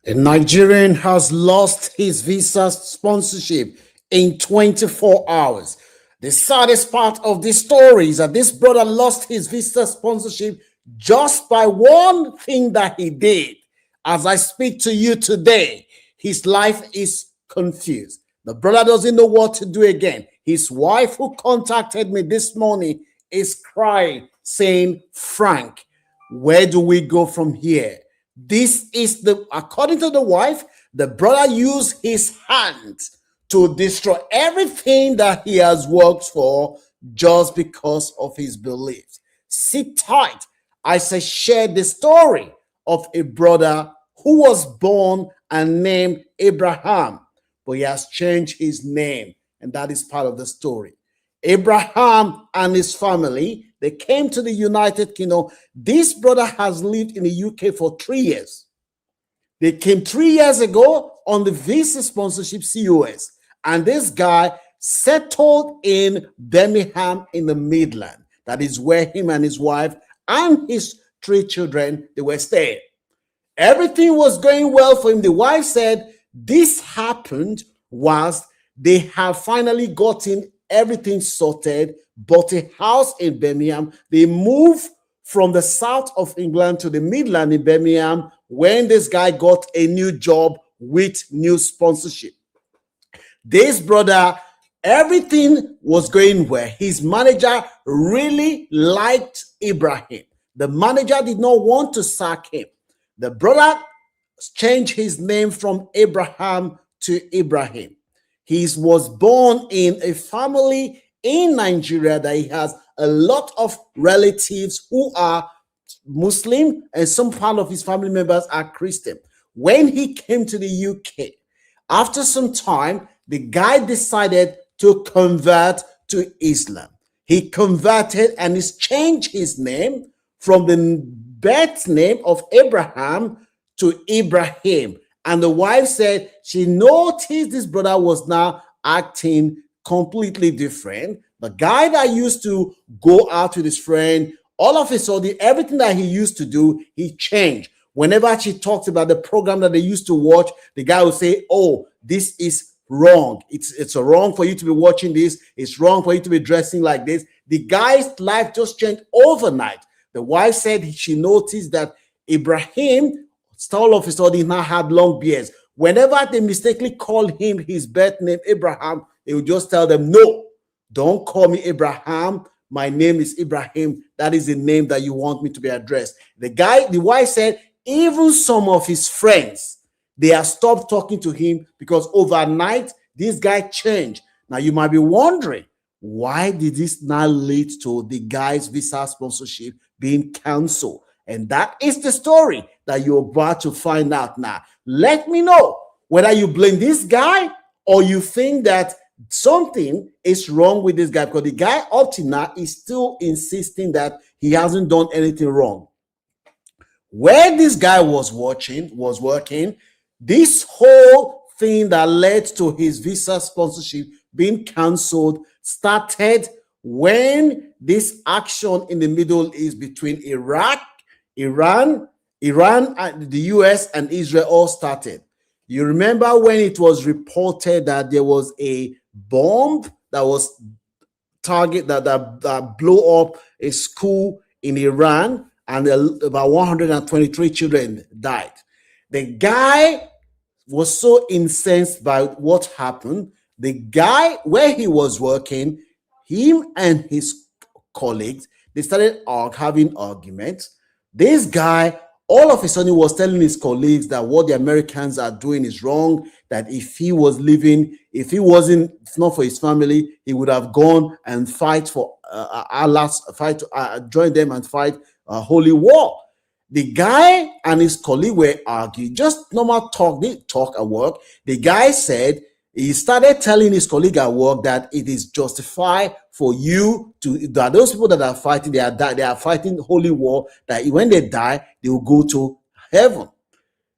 A Nigerian has lost his visa sponsorship in 24 hours. The saddest part of this story is that this brother lost his visa sponsorship just by one thing that he did. As I speak to you today, his life is confused. The brother doesn't know what to do again. His wife, who contacted me this morning, is crying, saying, Frank, where do we go from here? This is according to the wife, the brother used his hands to destroy everything that he has worked for just because of his beliefs. Sit tight. I say share the story of a brother who was born and named Abraham, but he has changed his name, and that is part of the story. Abraham and his family, they came to the United Kingdom. This brother has lived in the UK for 3 years. They came 3 years ago on the visa sponsorship COS. And this guy settled in Birmingham in the Midland. That is where him and his wife and his 3 children, they were staying. Everything was going well for him. The wife said this happened whilst they have finally gotten everything sorted, bought a house in Birmingham. They moved from the south of England to the Midland in Birmingham when this guy got a new job with new sponsorship. This brother, everything was going well. His manager really liked Ibrahim. The manager did not want to sack him. The brother changed his name from Abraham to Ibrahim. He was born in a family in Nigeria that he has a lot of relatives who are Muslim, and some part of his family members are Christian. When he came to the UK, after some time, the guy decided to convert to Islam. He converted and he's changed his name from the birth name of Abraham to Ibrahim. And the wife said she noticed this brother was now acting completely different. The guy that used to go out with his friend, all of a sudden, everything that he used to do, he changed. Whenever she talked about the program that they used to watch, the guy would say, oh, this is wrong. It's wrong for you to be watching this. It's wrong for you to be dressing like this. The guy's life just changed overnight. The wife said she noticed that Ibrahim, all of a sudden, now had long beards. Whenever they mistakenly called him his birth name, Abraham, they would just tell them, no, don't call me Abraham. My name is Ibrahim. That is the name that you want me to be addressed. The wife said, even some of his friends, they have stopped talking to him because overnight, this guy changed. Now, you might be wondering, why did this now lead to the guy's visa sponsorship being canceled? And that is the story that you're about to find out now. Let me know whether you blame this guy or you think that something is wrong with this guy, because the guy up to now is still insisting that he hasn't done anything wrong. Where this guy was working, this whole thing that led to his visa sponsorship being canceled started when this action in the Middle East between Iran, and the US and Israel all started. You remember when it was reported that there was a bomb that was that blew up a school in Iran, and about 123 children died. The guy was so incensed by what happened. The guy, where he was working, him and his colleagues, they started having arguments. This guy, all of a sudden, was telling his colleagues that what the Americans are doing is wrong, that if he was living, if not for his family, he would have gone and fight for join them and fight a holy war. The guy and his colleague were arguing, just normal talk, they talk at work. The guy said, he started telling his colleague at work that it is justified for you that those people that are fighting, they are fighting holy war, that when they die, they will go to heaven.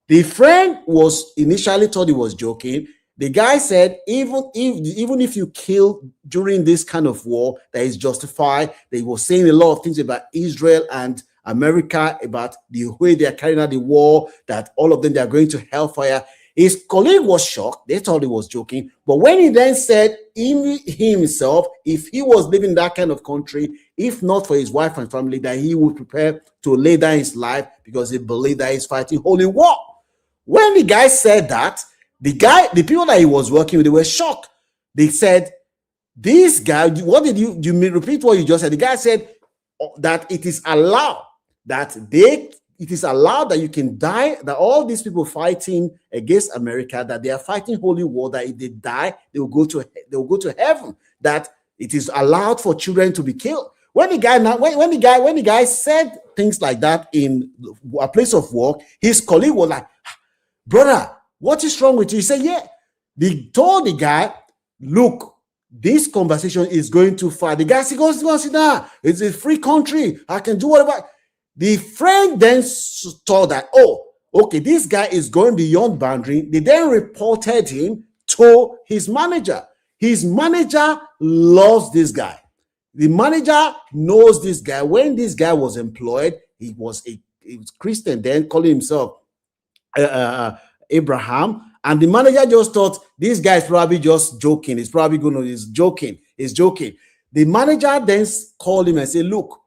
The friend was initially thought he was joking. The guy said, even if you kill during this kind of war, that is justified. They were saying a lot of things about Israel and America, about the way they are carrying out the war, that all of them, they are going to hellfire. His colleague was shocked. They thought he was joking. But when he then said himself, if he was living in that kind of country, if not for his wife and family, that he would prepare to lay down his life because he believed that he's fighting holy war. When the guy said that, the people that he was working with, they were shocked. They said, this guy, what did you repeat what you just said? The guy said that it is allowed that you can die, that all these people fighting against America, that they are fighting holy war, that if they die, they will go to heaven, that it is allowed for children to be killed. When the guy said things like that in a place of work, his colleague was like, brother, what is wrong with you? He said, yeah. They told the guy, look, this conversation is going too far. The guy said, go sit down. It's a free country. I can do whatever. The friend then saw that, oh, okay, this guy is going beyond boundary. They then reported him to his manager. His manager loves this guy. The manager knows this guy. When this guy was employed, he was Christian, then calling himself Abraham. And the manager just thought, this guy is probably just joking. He's joking. The manager then called him and said, look,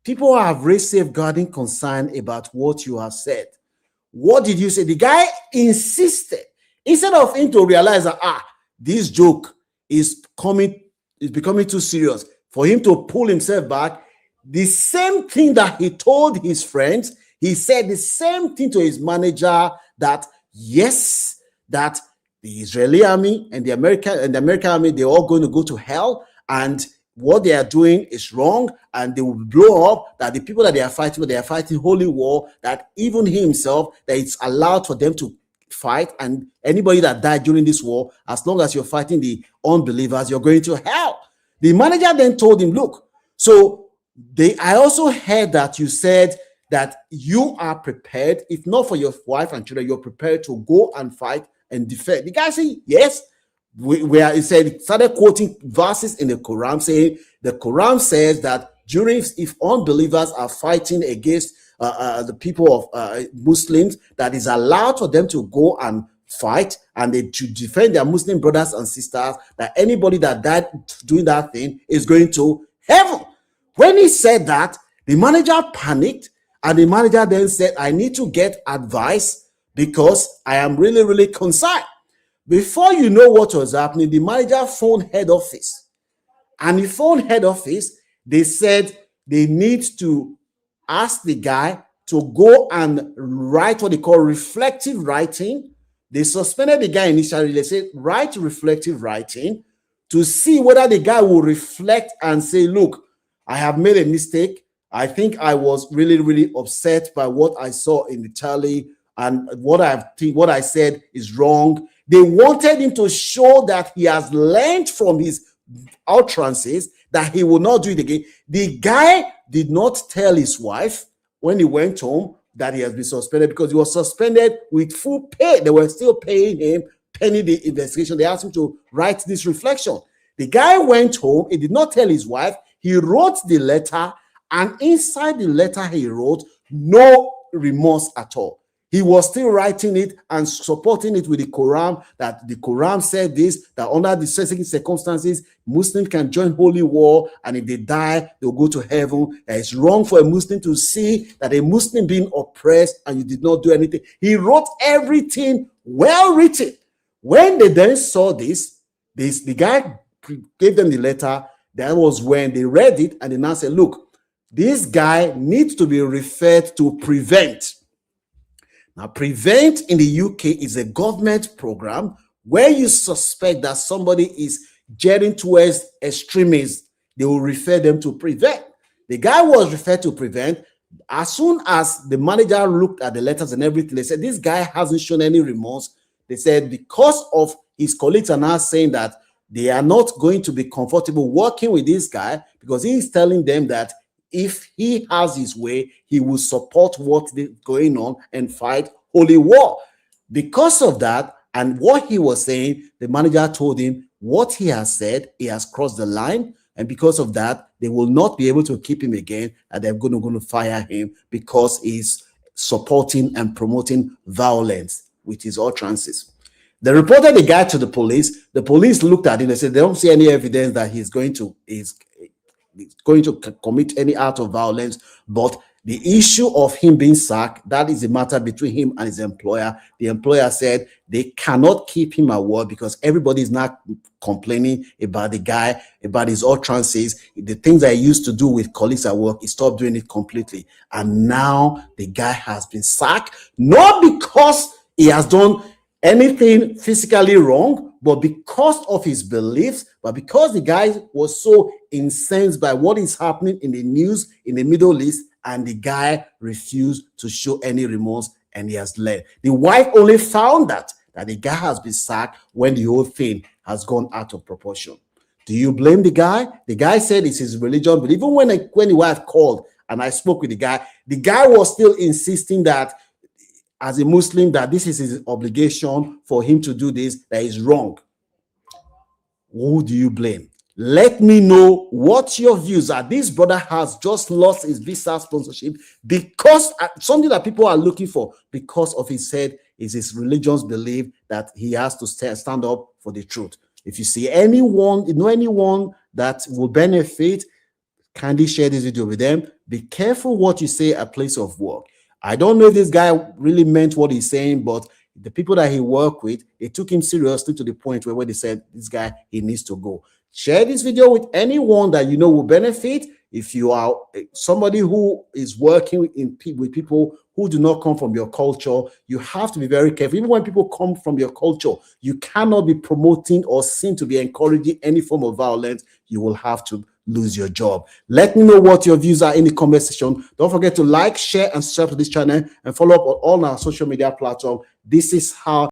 people have raised safeguarding concern about what you have said. What did you say? The guy insisted, instead of him to realize that, this joke is becoming too serious, for him to pull himself back. The same thing that he told his friends, he said the same thing to his manager, that yes, that the Israeli army and the American army, they're all going to go to hell, and what they are doing is wrong, and they will blow up, that the people that they are fighting holy war, that even he himself, that it's allowed for them to fight, and anybody that died during this war, as long as you're fighting the unbelievers, you're going to hell. The manager then told him, look, so I also heard that you said that you are prepared, if not for your wife and children, you're prepared to go and fight and defend. The guy said, yes. He started quoting verses in the Quran, saying the Quran says that if unbelievers are fighting against the people of Muslims, that is allowed for them to go and fight, and they to defend their Muslim brothers and sisters, that anybody that died doing that thing is going to heaven. When he said that, the manager panicked, and the manager then said, I need to get advice because I am really, really concerned. Before you know what was happening, the manager phoned head office. And the phone head office, they said they need to ask the guy to go and write what they call reflective writing. They suspended the guy initially. They said, write reflective writing to see whether the guy will reflect and say, look, I have made a mistake. I think I was really, really upset by what I saw in the tally, and what I said is wrong. They wanted him to show that he has learned from his utterances, that he will not do it again. The guy did not tell his wife when he went home that he has been suspended, because he was suspended with full pay. They were still paying him pending the investigation. They asked him to write this reflection. The guy went home. He did not tell his wife. He wrote the letter, and inside the letter he wrote, no remorse at all. He was still writing it and supporting it with the Quran, that the Quran said this, that under the certain circumstances, Muslims can join holy war, and if they die, they'll go to heaven. And it's wrong for a Muslim to see that a Muslim being oppressed and you did not do anything. He wrote everything well written. When they then saw this, the guy gave them the letter. That was when they read it, and they now said, look, this guy needs to be referred to Prevent. Now, Prevent in the UK is a government program where you suspect that somebody is getting towards extremism. They will refer them to Prevent. The guy was referred to Prevent. As soon as the manager looked at the letters and everything, they said, this guy hasn't shown any remorse. They said because of his colleagues are now saying that they are not going to be comfortable working with this guy, because he is telling them that if he has his way, he will support what is going on and fight holy war. Because of that, and what he was saying, the manager told him what he has said, he has crossed the line. And because of that, they will not be able to keep him again, and they're going to fire him because he's supporting and promoting violence with his utterances. They reported the guy to the police. The police looked at him and said they don't see any evidence that he's going to commit any act of violence, but the issue of him being sacked, that is a matter between him and his employer. The employer said they cannot keep him at work because everybody is now complaining about the guy, about his utterances, the things that he used to do with colleagues at work. He stopped doing it completely. And now the guy has been sacked, not because he has done anything physically wrong, but because of his beliefs, but because the guy was so incensed by what is happening in the news in the Middle East, and the guy refused to show any remorse, and he has left. The wife only found that the guy has been sacked when the whole thing has gone out of proportion. Do you blame the guy? The guy said it's his religion, but even when the wife called and I spoke with the guy was still insisting that as a Muslim, that this is his obligation for him to do this, that is wrong. Who do you blame? Let me know what your views are. This brother has just lost his visa sponsorship because something that people are looking for, because of his said is his religion's belief that he has to stand up for the truth. If you see anyone, anyone that will benefit, kindly share this video with them. Be careful what you say at place of work. I don't know if this guy really meant what he's saying, but the people that he worked with, they took him seriously to the point where they said, this guy, he needs to go. Share this video with anyone that you know will benefit. If you are somebody who is working with people who do not come from your culture, you have to be very careful. Even when people come from your culture, you cannot be promoting or seen to be encouraging any form of violence. You will have to lose your job. Let me know what your views are in the comment section. Don't forget to like, share, and subscribe to this channel and follow up on all our social media platforms. This is how